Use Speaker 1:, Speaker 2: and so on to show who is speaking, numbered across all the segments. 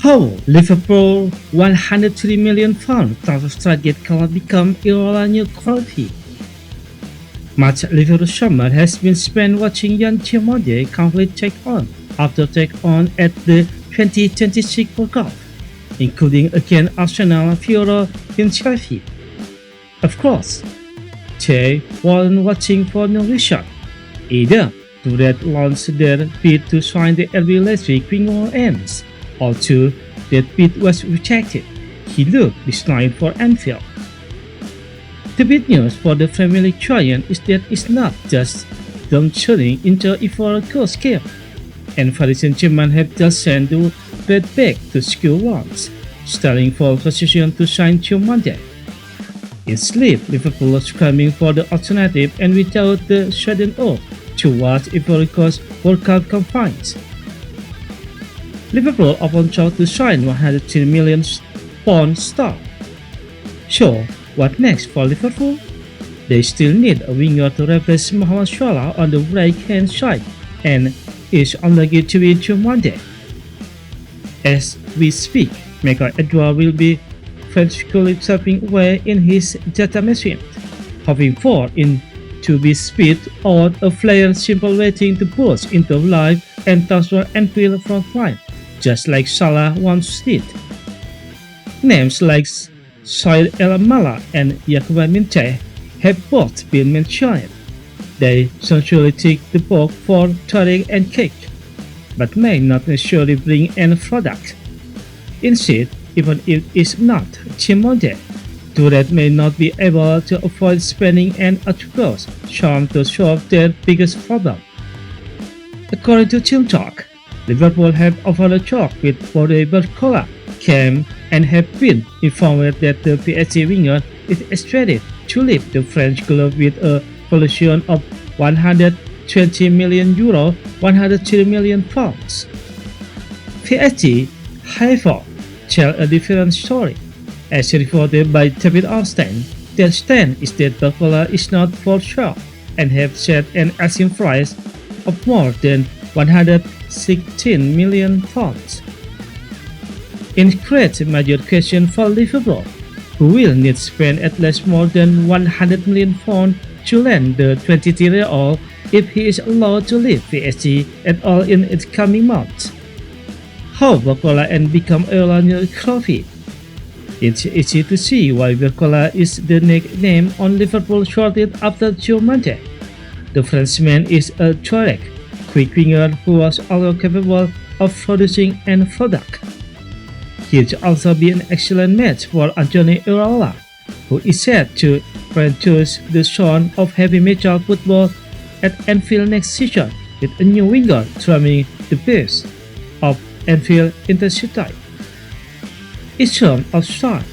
Speaker 1: How Liverpool £103 million transfer target cannot become Iraola new KROUPI. Much Liverpool summer has been spent watching young Chimode complete after take-on at the 2026 World Cup, including against Arsenal Fiora in Chelsea. Of course, they weren't watching for no reason, either to that launch their bid to sign the RB Leipzig winger ends, or two, that bid was rejected. He looked designed for Anfield. The big news for the Premier League giant is that it's not just them turning into a goal game, and Paris Saint-Germain have just sent the red back to square ones, starting for position to sign till Monday. In sleep, Liverpool was screaming for the alternative and without the sudden oath towards Ivory Coast World Cup confines. Liverpool often tried to sign £110 million star. So, what next for Liverpool? They still need a winger to replace Mohamed Salah on the right-hand side, and is unlikely to be till Monday. As we speak, Michael Edouard will be frantically tapping away in his data machine, hoping for it to be speed or a player simply waiting to burst into life and transfer Anfield front line, just like Salah once did. Names like Said El Mala and Yakuba Minte have both been mentioned. They essentially tick the box for Tariq and Cake, but may not necessarily bring any product. Instead, even if it's not Chimode, Tourette may not be able to avoid spending an utmost sum to solve their biggest problem. According to Team Talk, Liverpool have offered a talk with Barcola camp and have been informed that the PSG winger is expected to leave the French club with a valuation of €120 million, £103 million. PSG, however, tell a different story. As reported by David Arnstein, their stand is that Barcola is not for sale and have set an asking price of more than £116 million. It creates a major question for Liverpool, who will need to spend at least more than £100 million to land the 23-year-old if he is allowed to leave PSG at all in its coming months. How Barcola and become a new KROUPI? It's easy to see why Barcola is the nickname on Liverpool shorted after Joe Monte. The Frenchman is a direct, quick winger who was also capable of producing end product. He'd also be an excellent match for Anthony Iraola, who is set to produce the sound of heavy metal football at Anfield next season with a new winger drumming the bass of Anfield intensity. In terms of start,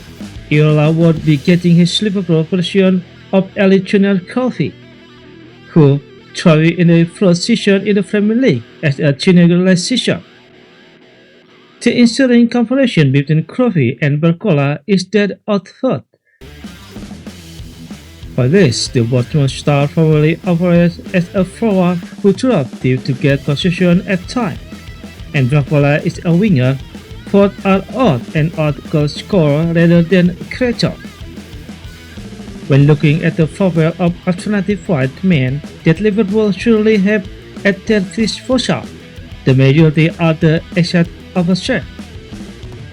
Speaker 1: Iraola would be getting his Liverpool version of elite junior KROUPI, who thrived in the first season in the Premier League as a junior last season. The ensuing comparison between KROUPI and Barcola is that of thought. For this, the Bournemouth star formerly operates as a forward who dropped deep to get possession at time, and Barcola is a winger, both are odd and odd goal scorer rather than a creator. When looking at the profile of alternative white men that Liverpool surely have at their disposal, the majority are the exact opposite.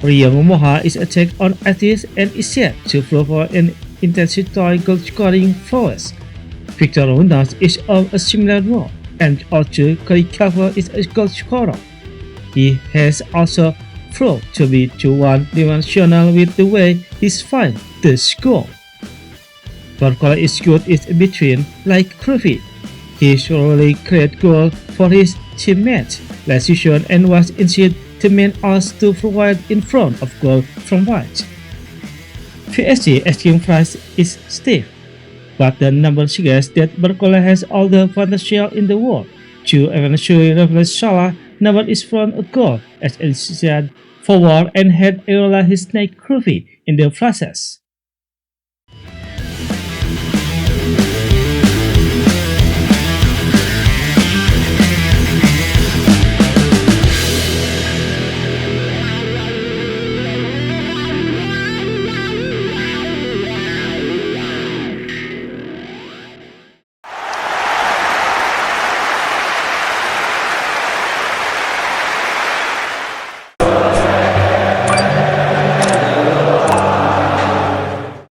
Speaker 1: YNWA is a take-on artist and is set to provide an intensity goal-scoring force. Victor Ronaldo is of a similar role, and also Karicawa is a goal scorer. He has also proved to be too one-dimensional with the way he finds the score. Barcola is good in between, like KROUPI. He usually creates goals for his teammates last season and was instead the main ass to provide in front of goal from wide. PSG asking price is steep, but the number suggests that Barcola has all the potential in the world to eventually replace Salah, never is from a goal as a forward and had Iraola his neck KROUPI in the process.